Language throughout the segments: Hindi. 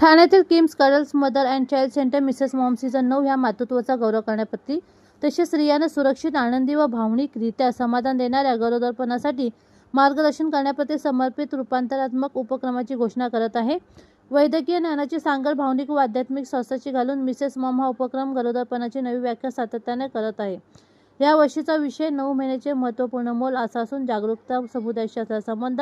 ठाण्यातील KIMS girls mother and child centre Mrs mom season 9 ह्या मातृत्वाचा गौरव करण्याप्रती तसेच स्त्रियांना सुरक्षित, आनंदी व भावनिकरित्या समाधान देणाऱ्या गरोदरपणासाठी मार्गदर्शन करण्याप्रती समर्पित रूपांतरात्मक उपक्रमाची घोषणा करत आहे. वैद्यकीय ज्ञानाची सांगड भावनिक व आध्यात्मिक स्वास्थ्याची घालून मिसेस मॉम हा उपक्रम गरोदरपणाची नवी व्याख्या सातत्याने करत आहे. या वर्षीचा विषय 9 महिन्याचे महत्त्वपूर्ण मोल असा असून जागरूकता, समुदायाचा संबंध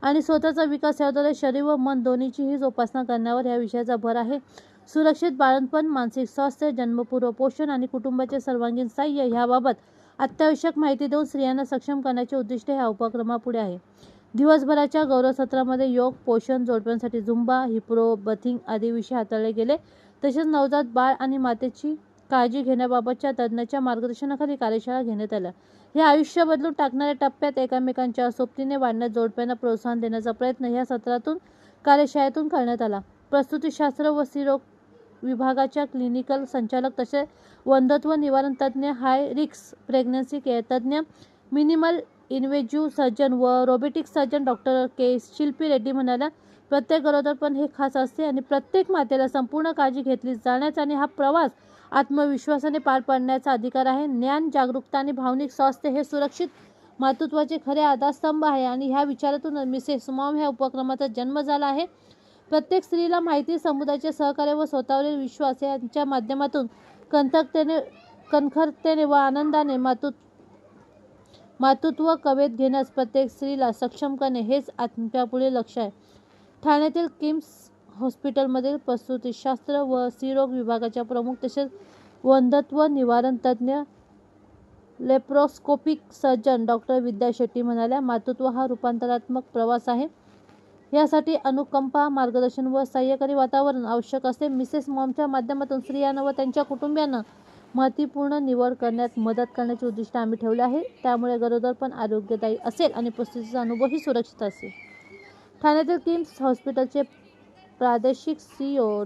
आणि स्वतःचा विकास याद्वारे शरीर व मन दोन्हीचीही जोपासना करण्यावर या विषयाचा भर आहे. सुरक्षित बाळंतपण, मानसिक स्वास्थ्य, जन्मपूर्व पोषण आणि कुटुंबाचे सर्वांगीण सहाय्य ह्याबाबत अत्यावश्यक माहिती देऊन स्त्रियांना सक्षम करण्याचे उद्दिष्ट ह्या उपक्रमापुढे आहे. दिवसभराच्या गौरव सत्रामध्ये योग, पोषण, जोडप्यांसाठी झुंबा, हिप्नोबथिंग आदी विषय हाताळले गेले. तसेच नवजात बाळ आणि मातेची काळजी घेण्याबाबतच्या तज्ज्ञांच्या मार्गदर्शनाखाली कार्यशाळा घेण्यात आल्या. हे आयुष्य बदलून टाकणाऱ्या टप्प्यात एकमेकांच्या सोबतीने वाढण्यात जोडप्यांना प्रोत्साहन देण्याचा प्रयत्न ह्या सत्रातून कार्यशाळेतून करण्यात आला. प्रसूतीशास्त्र व स्त्रीरोग विभागाच्या क्लिनिकल संचालक तसेच वंध्यत्व निवारण तज्ज्ञ, हाय रिस्क प्रेग्नन्सी केअर तज्ज्ञ, मिनिमल इन्व्हेजिव्ह सर्जन व रोबोटिक सर्जन डॉक्टर के. शिल्पी रेड्डी म्हणाल्या, प्रत्येक गरोदरपण हे खास असते आणि प्रत्येक मातेला संपूर्ण काळजी घेतली जाण्याचा आणि हा प्रवास आत्मविश्वासाने पार पाडण्याचा अधिकार आहे. ज्ञान, जागरूकता आणि भावनिक स्वास्थ्य हे सुरक्षित मातृत्वाचे खरे आधारस्तंभ आहे आणि ह्या विचारातून मिसेस मॉम ह्या उपक्रमाचा जन्म झाला आहे. प्रत्येक स्त्रीला माहिती, समुदायाचे सहकार्य व स्वतःवरील विश्वास यांच्या माध्यमातून कणखरतेने व आनंदाने मातृत्व कवेत घेण्यास प्रत्येक स्त्रीला सक्षम करणे हेच आमच्यापुढील लक्ष्य आहे. ठाण्यातील किम्स हॉस्पिटलमधील प्रसूतीशास्त्र व स्त्रीरोग विभागाच्या प्रमुख तसेच वंध्यत्व निवारण तज्ज्ञ लेप्रोस्कोपिक सर्जन डॉक्टर विद्या शेट्टी म्हणाल्या, मातृत्व हा रूपांतरात्मक प्रवास आहे. यासाठी अनुकंपा, मार्गदर्शन व सहाय्यकारी वातावरण आवश्यक असते. मिसेस मॉमच्या माध्यमातून स्त्रियांना व त्यांच्या कुटुंबियांना माहितीपूर्ण निवड करण्यात मदत करण्याचे उद्दिष्ट आम्ही ठेवले आहे. त्यामुळे गरोदरपण आरोग्यदायी असेल आणि प्रसूतीचा अनुभवही सुरक्षित असेल. ठाण्यातील किम्स हॉस्पिटलचे प्रादेशिक CEO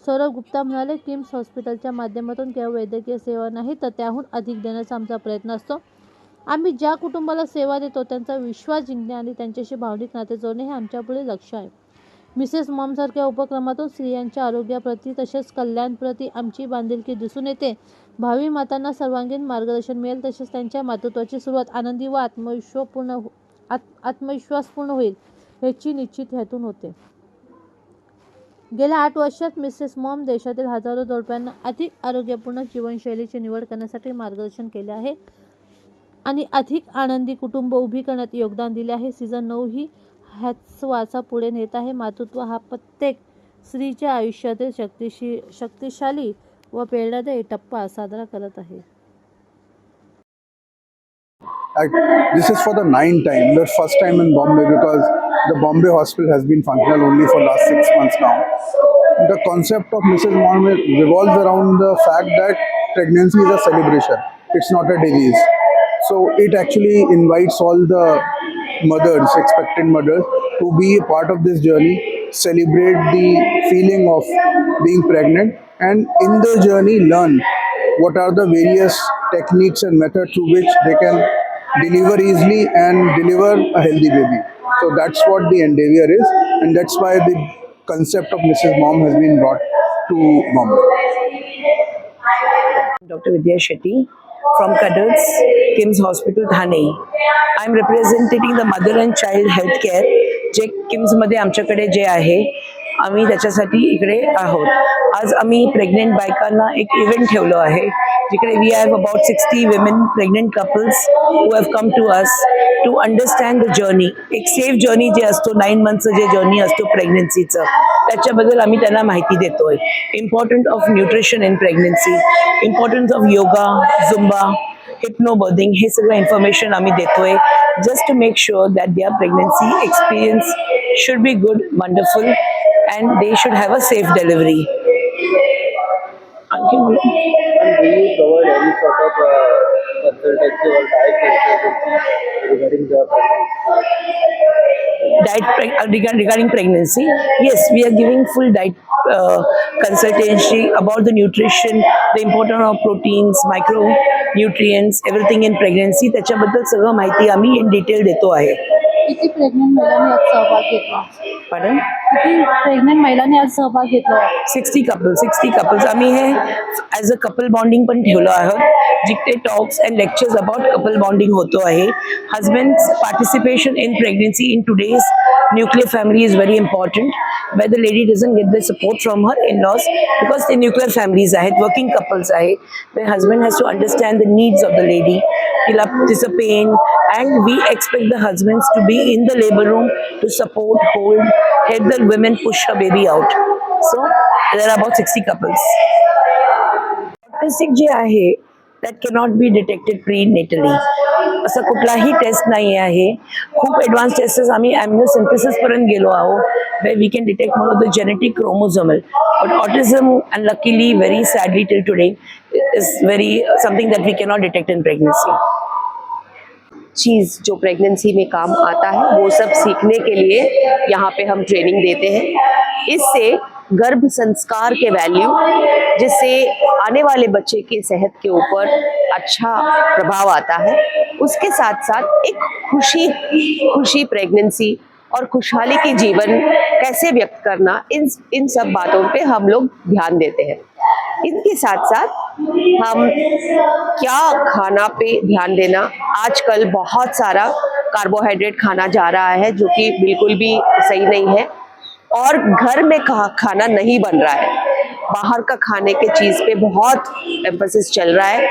सौरभ गुप्ता म्हणाले, किम्स हॉस्पिटलच्या माध्यमातून केवळ वैद्यकीय सेवा नाही तर त्याहून अधिक देण्याचा आमचा प्रयत्न असतो. आम्ही ज्या कुटुंबाला सेवा देतो त्यांचा विश्वास जिंकणे आणि त्यांच्याशी भावनिक नाते जोडणे हे आमच्यापुढील लक्ष्य आहे. मिसेस मॉमसारख्या उपक्रमातून स्त्रियांच्या आरोग्याप्रती तसेच कल्याणाप्रती आमची बांधिलकी दिसून येते. भावी मातांना सर्वांगीण मार्गदर्शन मिळेल तसेच त्यांच्या मातृत्वाची सुरुवात आनंदी व आत्मविश्वासपूर्ण होईल याची निश्चित ह्यातून होते. गेल्या 8 वर्षात मिसेस मॉम देशातील हजारो जोडप्यांना अधिक आरोग्यपूर्ण जीवनशैलीची निवड करण्यासाठी मार्गदर्शन केले आहे आणि अधिक आनंदी कुटुंब उभी करण्यात योगदान दिले आहे. सीझन 9 ही ह्याच वारसा पुढे नेत आहे. मातृत्व हा प्रत्येक स्त्रीच्या आयुष्यातील शक्तिशाली व प्रेरणादायी टप्पा साजरा करत आहे. This is for the 9th time, the first time in Bombay, because the Bombay hospital has been functional only for last 6 months now. The concept of Mrs. Mom revolves around the fact that pregnancy is a celebration. It's not a disease. So it actually invites all the mothers, expectant mothers, to be a part of this journey, celebrate the feeling of being pregnant, and in the journey learn what are the various techniques and methods through which they can deliver easily and deliver a healthy baby. So that's what the endeavor is, and that's why the concept of Mrs. Mom has been brought to Bombay. Dr. Vidya Shetty from Cuddles, Kims Hospital, Thane. I am representing the mother and child healthcare. जे किम्समध्ये आमच्याकडे जे आहे आम्ही त्याच्यासाठी इकडे आहोत. आज आम्ही प्रेग्नेंट बायकांना एक इव्हेंट ठेवलो आहे जिकडे we have about 60 women pregnant couples who have come to us to understand the journey. एक सेफ जर्नी जे असतो 9 मंथचं जे जर्नी असतो प्रेग्नेन्सीचं त्याच्याबद्दल आम्ही त्यांना माहिती देतोय. Important of nutrition in pregnancy, importance of yoga, zumba, hypnobirthing हे सगळं इन्फॉर्मेशन आम्ही देतोय just to make sure that their pregnancy experience should be good, wonderful, and they should have a safe delivery. And do you provide any sort of consultancy or diet consultancy regarding the pregnancy? Regarding pregnancy, yes, we are giving full diet consultancy about the nutrition, the importance of proteins, micronutrients, everything in pregnancy. त्याच्याबद्दल सगळं माहिती आम्ही in detail देतो आहे. किती प्रेग्नेंट महिलांनी यात सहभाग घेतला? पॅडन किती प्रेग्नेंट महिलांनी यात सहभाग घेतला? 60 कपल्स आम्ही हे ॲज अ कपल बॉन्डिंग पण ठेवलं आहोत, जिथे talks and lectures about couple bonding होतो आहे. Husband's participation in pregnancy in today's nuclear family is very important, where the lady doesn't get the support from her in-laws because the nuclear families आहेत, working couples आहेत, where husband has to understand the needs of the lady. तिला तिचं pain, and we expect the husbands to be in the labor room to support, hold, help the women push her baby out. So there are about 60 couples. Autistic जे आहे that cannot be detected prenatally. असं कुठलाही टेस्ट नाही आहे. खूप ॲडव्हान्स टेस्ट आम्ही ॲम्निओसिंथेसिस पर्यंत गेलो आहोत, where we can detect one of the genetic chromosomal. But autism, unluckily, very sadly till today, is very something that we cannot detect in pregnancy. चीज़ जो प्रेगनेंसी में काम आता है वो सब सीखने के लिए यहाँ पे हम ट्रेनिंग देते हैं. इससे गर्भ संस्कार के वैल्यू, जिससे आने वाले बच्चे की सेहत के ऊपर अच्छा प्रभाव आता है, उसके साथ साथ एक खुशी प्रेगनेंसी और खुशहाली की जीवन कैसे व्यक्त करना, इन सब बातों पे हम लोग ध्यान देते हैं. इनके साथ साथ हम क्या खाना पे ध्यान देना. आजकल बहुत सारा कार्बोहाइड्रेट खाना जा रहा है जो कि बिल्कुल भी सही नहीं है, और घर में खाना नहीं बन रहा है. बाहर का खाने के चीज़ पे बहुत एम्फेसिस चल रहा है.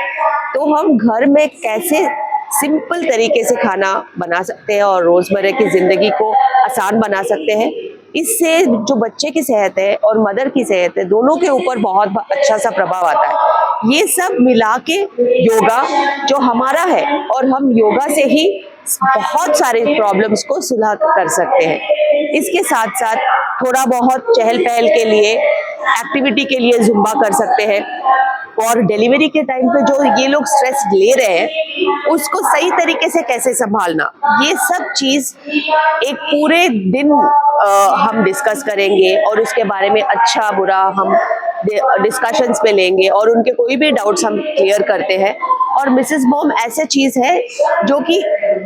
तो हम घर में कैसे सिंपल तरीके से खाना बना सकते हैं और रोज़मर्रा की ज़िंदगी को आसान बना सकते हैं. इससे जो बच्चे की सेहत है और मदर की सेहत है, दोनों के ऊपर बहुत अच्छा सा प्रभाव आता है. ये सब मिला के योगा जो हमारा है, और हम योगा से ही बहुत सारे प्रॉब्लम्स को सुलह कर सकते हैं. इसके साथ साथ थोड़ा बहुत चहल पहल के लिए, एक्टिविटी के लिए जुम्बा कर सकते हैं. और डिलीवरी के टाइम पे जो ये लोग स्ट्रेस ले रहे हैं, उसको सही तरीके से कैसे संभालना, ये सब चीज़ एक पूरे दिन हम डिस्कस करेंगे, और उसके बारे में अच्छा बुरा हम डिस्कशंस पे लेंगे, और उनके कोई भी डाउट्स हम क्लियर करते हैं. और मिसेस मॉम ऐसे चीज़ है जो कि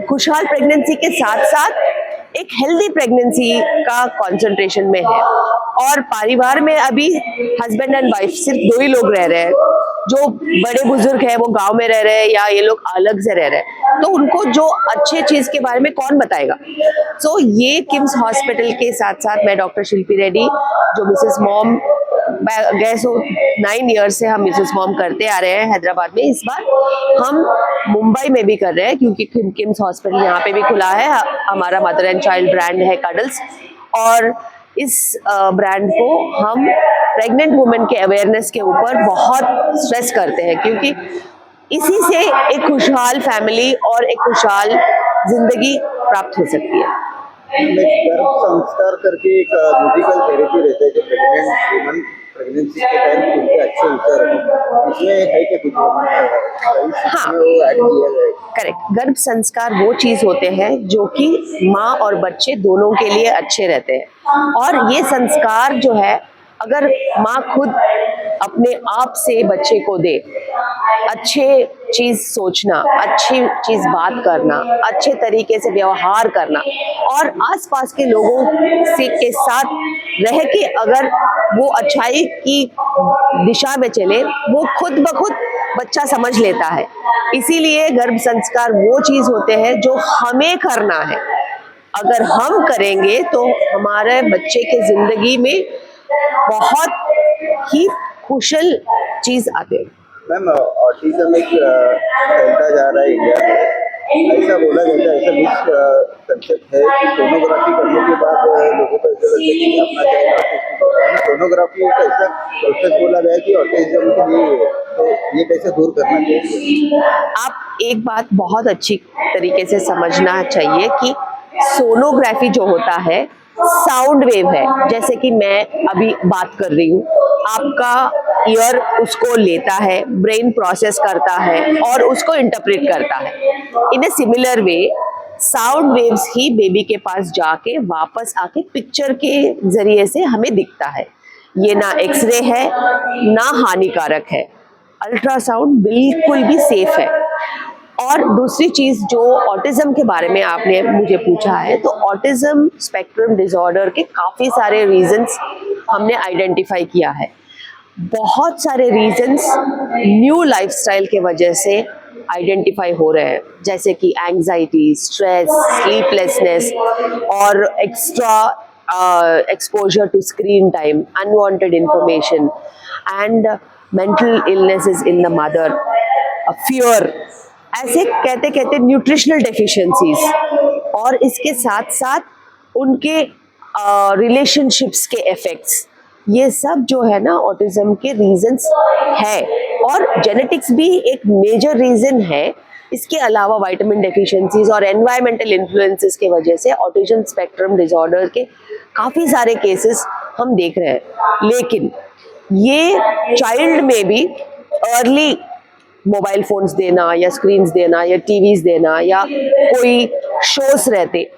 खुशहाल प्रेगनेंसी के साथ साथ एक हेल्दी प्रेगनेंसी का कंसंट्रेशन में है. और परिवार में अभी हस्बैंड एंड वाइफ सिर्फ 2 ही लोग रह रहे हैं. जो बड़े बुजुर्ग हैं वो गांव में रह रहे हैं, या ये लोग अलग से रह रहे हैं, तो उनको जो अच्छे चीज़ के बारे में कौन बताएगा. सो ये किम्स हॉस्पिटल के साथ साथ मैं डॉक्टर शिल्पी रेड्डी, जो मिसेस मॉम गए 9 ईयर्स से हम मिसेस मॉम करते आ रहे हैं हैदराबाद में. इस बार हम मुंबई में भी कर रहे हैं, क्योंकि किम्स हॉस्पिटल यहाँ पे भी खुला है. हमारा मदर एंड चाइल्ड ब्रांड है कडल्स, और इस ब्रांड को हम प्रेग्नेंट वुमेन के अवेयरनेस के ऊपर बहुत स्ट्रेस करते हैं, क्योंकि इसी से एक खुशहाल फैमिली और एक खुशहाल जिंदगी प्राप्त हो सकती है. गर्भ संस्कार करके एक मेडिकल थेरेपी रहता है जो प्रेग्नेंट वुमन प्रेगनेंसी के टाइम उनके अच्छे विचार है, इसमें है क्या कुछ हाँ, वो ऐड किया जाए? करेक्ट. गर्भ संस्कार वो चीज़ होते हैं जो कि माँ और बच्चे दोनों के लिए अच्छे रहते हैं. और ये संस्कार जो है, अगर माँ खुद अपने आप से बच्चे को दे, अच्छे चीज़ सोचना, अच्छी चीज़ बात करना, अच्छे तरीके से व्यवहार करना, और आसपास के लोगों से के साथ रह के अगर वो अच्छाई की दिशा में चले, वो खुद ब खुद बच्चा समझ लेता है. इसीलिए गर्भ संस्कार वो चीज़ होते हैं जो हमें करना है. अगर हम करेंगे तो हमारे बच्चे के ज़िंदगी में बहुत ही कुशल चीज़ आते हैं. मैम, ऑटिज्म एक फैलता जा रहा है इंडिया में. ऐसा बोला जाता है, ऐसा मिसकंसेप्ट है कि सोनोग्राफी करने के बाद लोगों को ऐसा लगता है कि अपना चाहे ऑटिस्टिक. सोनोग्राफी एक ऐसा प्रोसेस बोला गया कि ऑटिज्म के लिए, तो ये कैसे दूर करना चाहिए? आप एक बात बहुत अच्छी तरीके से समझना चाहिए कि सोनोग्राफी जो होता है साउंड वेव है. जैसे कि मैं अभी बात कर रही हूँ, आपका ईयर उसको लेता है, ब्रेन प्रोसेस करता है और उसको इंटरप्रेट करता है. इन a similar way sound waves he baby के पास जाके वापस आके पिक्चर के जरिए से हमें दिखता है. ये ना एक्सरे है ना हानिकारक है. अल्ट्रासाउंड बिल्कुल भी सेफ है. और दूसरी चीज जो ऑटिज्म के बारे में आपने मुझे पूछा है, तो ऑटिज्म स्पेक्ट्रम डिसऑर्डर के काफी सारे रीजंस हमने आइडेंटिफाई किया है। बहुत सारे रीजंस न्यू लाइफस्टाइल के वजह से आइडेंटिफाई हो रहे हैं, जैसे कि एंजाइटी, स्ट्रेस, स्लीपलेसनेस और extra exposure to screen time, unwanted information and mental illnesses in the mother, fear, ऐसे कहते कहते न्यूट्रिशनल डेफिशिएंसीज, और इसके साथ साथ उनके रिलेशनशिप्स के इफेक्ट्स, ये सब जो है ना ऑटिज्म के रीजंस है। और जेनेटिक्स भी एक मेजर रीजन है। इसके अलावा विटामिन डेफिशिएंसीज और एनवायरमेंटल इन्फ्लुएंसेस के वजह से ऑटिज्म स्पेक्ट्रम डिसऑर्डर के काफ़ी सारे केसेस हम देख रहे हैं। लेकिन ये चाइल्ड में भी अर्ली मोबाइल फोन्स देना या स्क्रीन्स देना या टीवीज देना या कोई शोज रहते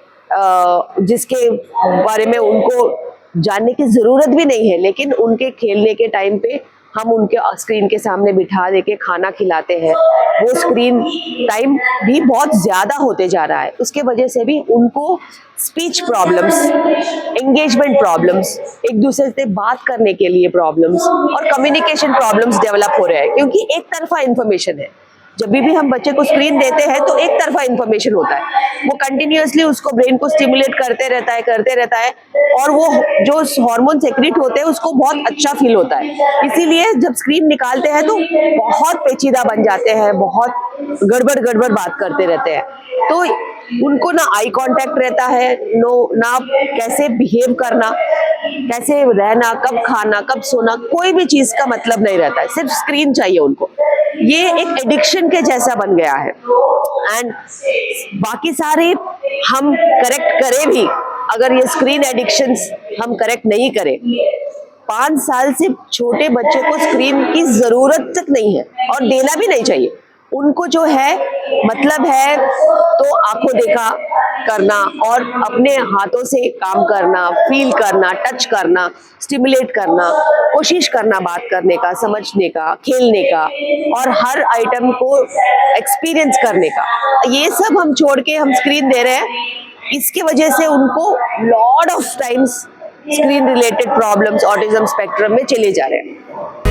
जिसके बारे में उनको जानने की जरूरत भी नहीं है, लेकिन उनके खेलने के टाइम पे हम उनके स्क्रीन के सामने बिठा देके खाना खिलाते हैं, वो स्क्रीन टाइम भी बहुत ज्यादा होते जा रहा है। उसके वजह से भी उनको स्पीच प्रॉब्लम्स, एंगेजमेंट प्रॉब्लम्स, एक दूसरे से बात करने के लिए प्रॉब्लम्स और कम्युनिकेशन प्रॉब्लम्स डेवलप हो रहे हैं, क्योंकि एक तरफा इंफॉर्मेशन है। जब भी हम बच्चे को स्क्रीन देते हैं तो एक तरफा इंफॉर्मेशन होता है, वो कंटिन्यूअसली उसको ब्रेन को स्टिमुलेट करते रहता है और वो जो हार्मोन सेक्रेट होते हैं उसको बहुत अच्छा फील होता है। इसीलिए जब स्क्रीन निकालते हैं तो बहुत पेचीदा बन जाते हैं, बहुत गड़बड़ बात करते रहते हैं। तो उनको ना आई कांटेक्ट रहता है, ना कैसे बिहेव करना, कैसे रहना, कब खाना, कब सोना, कोई भी चीज का मतलब नहीं रहता है, सिर्फ स्क्रीन चाहिए उनको। ये एक एडिक्शन के जैसा बन गया है। एंड बाकी सारे हम करेक्ट करें भी, अगर ये स्क्रीन एडिक्शंस हम करेक्ट नहीं करें, 5 साल से छोटे बच्चे को स्क्रीन की जरूरत तक नहीं है और देना भी नहीं चाहिए। उनको जो है मतलब है तो आंखों देखा करना और अपने हाथों से काम करना, फील करना, टच करना, स्टिमुलेट करना, कोशिश करना बात करने का, समझने का, खेलने का और हर आइटम को एक्सपीरियंस करने का। ये सब हम छोड़ के हम स्क्रीन दे रहे हैं, इसके वजह से उनको lot of times screen related problems autism spectrum में चले जा रहे हैं।